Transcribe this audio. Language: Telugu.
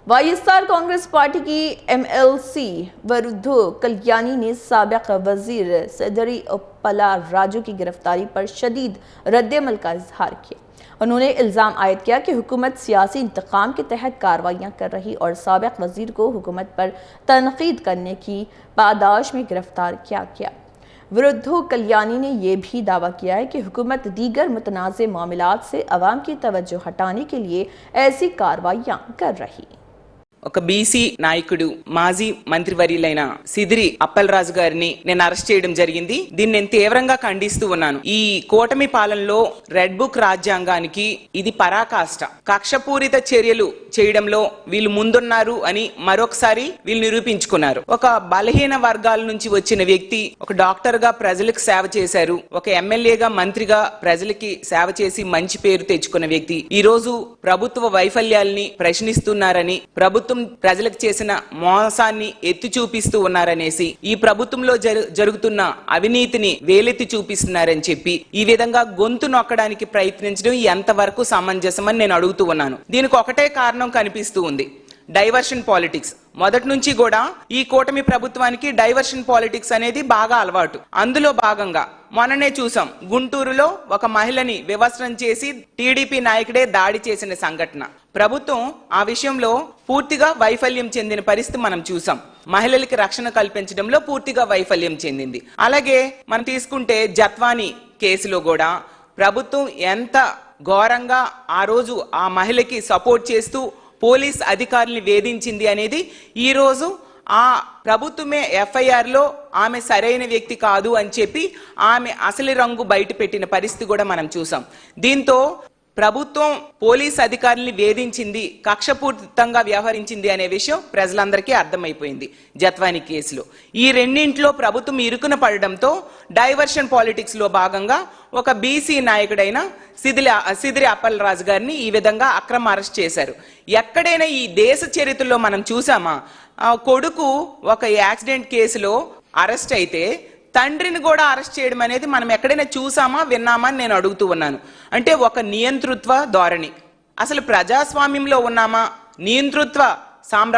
वाईएसआर कांग्रेस पार्टी की एमएलसी वरुद्धु कल्याणी ने साबिक वजीर सदरी पला राजू की गिरफ्तारी पर शदीद रद्द-ए-अमल का इजहार किया। उन्होंने इल्ज़ाम आयद किया कि हुकूमत सियासी इंतकाम के तहत कार्रवाइयाँ कर रही और साबिक वजीर को हुकूमत पर तनकीद करने की पादाश में गिरफ्तार किया गया। वरुद्धु कल्याणी ने यह भी दावा किया है कि हुकूमत दीगर मुतनाज़ मामलात से अवाम की तवज्जो हटाने के लिए ऐसी कार्रवाइयाँ कर रही। ఒక బీసీ నాయకుడు మాజీ మంత్రివర్యులైన సిదిరి అప్పలరాజు గారిని నేను అరెస్ట్ చేయడం జరిగింది. దీన్ని నేను తీవ్రంగా ఖండిస్తూ ఉన్నాను. ఈ కూటమి పాలనలో రెడ్ బుక్ రాజ్యాంగానికి ఇది పరాకాష్ట. కక్షపూరిత చర్యలు చేయడంలో వీళ్ళు ముందున్నారు అని మరొకసారి వీళ్ళు నిరూపించుకున్నారు. ఒక బలహీన వర్గాల నుంచి వచ్చిన వ్యక్తి ఒక డాక్టర్ గా ప్రజలకు సేవ చేశారు. ఒక ఎమ్మెల్యేగా మంత్రిగా ప్రజలకి సేవ చేసి మంచి పేరు తెచ్చుకున్న వ్యక్తి ఈ రోజు ప్రభుత్వ వైఫల్యాల్ని ప్రశ్నిస్తున్నారని ప్రభుత్వం ప్రజలకు చేసిన మోసాన్ని ఎత్తి చూపిస్తూ ఉన్నారనేసి ఈ ప్రభుత్వంలో జరుగుతున్న అవినీతిని వేలెత్తి చూపిస్తున్నారని చెప్పి ఈ విధంగా గొంతు నొక్కడానికి ప్రయత్నించడం ఎంతవరకు సమంజసమని నేను అడుగుతూ ఉన్నాను. దీనికి ఒకటే కారణం కనిపిస్తూ ఉంది, డైవర్షన్ పాలిటిక్స్. మొదటి నుంచి కూడా ఈ కూటమి ప్రభుత్వానికి డైవర్షన్ పాలిటిక్స్ అనేది బాగా అలవాటు. అందులో భాగంగా మొన్ననే చూసాం, గుంటూరులో ఒక మహిళని వివస్త్రం చేసి టీడీపీ నాయకుడే దాడి చేసిన సంఘటన. ప్రభుత్వం ఆ విషయంలో పూర్తిగా వైఫల్యం చెందిన పరిస్థితి మనం చూసాం. మహిళలకి రక్షణ కల్పించడంలో పూర్తిగా వైఫల్యం చెందింది. అలాగే మనం తీసుకుంటే జత్వానీ కేసులో కూడా ప్రభుత్వం ఎంత ఘోరంగా ఆ రోజు ఆ మహిళకి సపోర్ట్ చేస్తూ పోలీస్ అధికారుల్ని వేధించింది అనేది ఈ రోజు ఆ ప్రభుత్వమే ఎఫ్ఐఆర్ లో ఆమె సరైన వ్యక్తి కాదు అని చెప్పి ఆమె అసలు రంగు బయట పెట్టిన పరిస్థితి కూడా మనం చూసాం. దీంతో ప్రభుత్వం పోలీస్ అధికారుల్ని వేధించింది, కక్షపూరితంగా వ్యవహరించింది అనే విషయం ప్రజలందరికీ అర్థమైపోయింది. జత్వానీ కేసులో ఈ రెండింటిలో ప్రభుత్వం ఇరుకున పడడంతో డైవర్షన్ పాలిటిక్స్ లో భాగంగా ఒక బీసీ నాయకుడైన సిదిరి అప్పలరాజు గారిని ఈ విధంగా అక్రమ అరెస్ట్ చేశారు. ఎక్కడైనా ఈ దేశ చరిత్రలో మనం చూసామా, కొడుకు ఒక యాక్సిడెంట్ కేసులో అరెస్ట్ అయితే తండ్రిని కూడా అరెస్ట్ చేయడం అనేది మనం ఎక్కడైనా చూసామా విన్నామా అని నేను అడుగుతూ ఉన్నాను. అంటే ఒక నియంతృత్వ ధోరణి. అసలు ప్రజాస్వామ్యంలో ఉన్నామా, నియంతృత్వ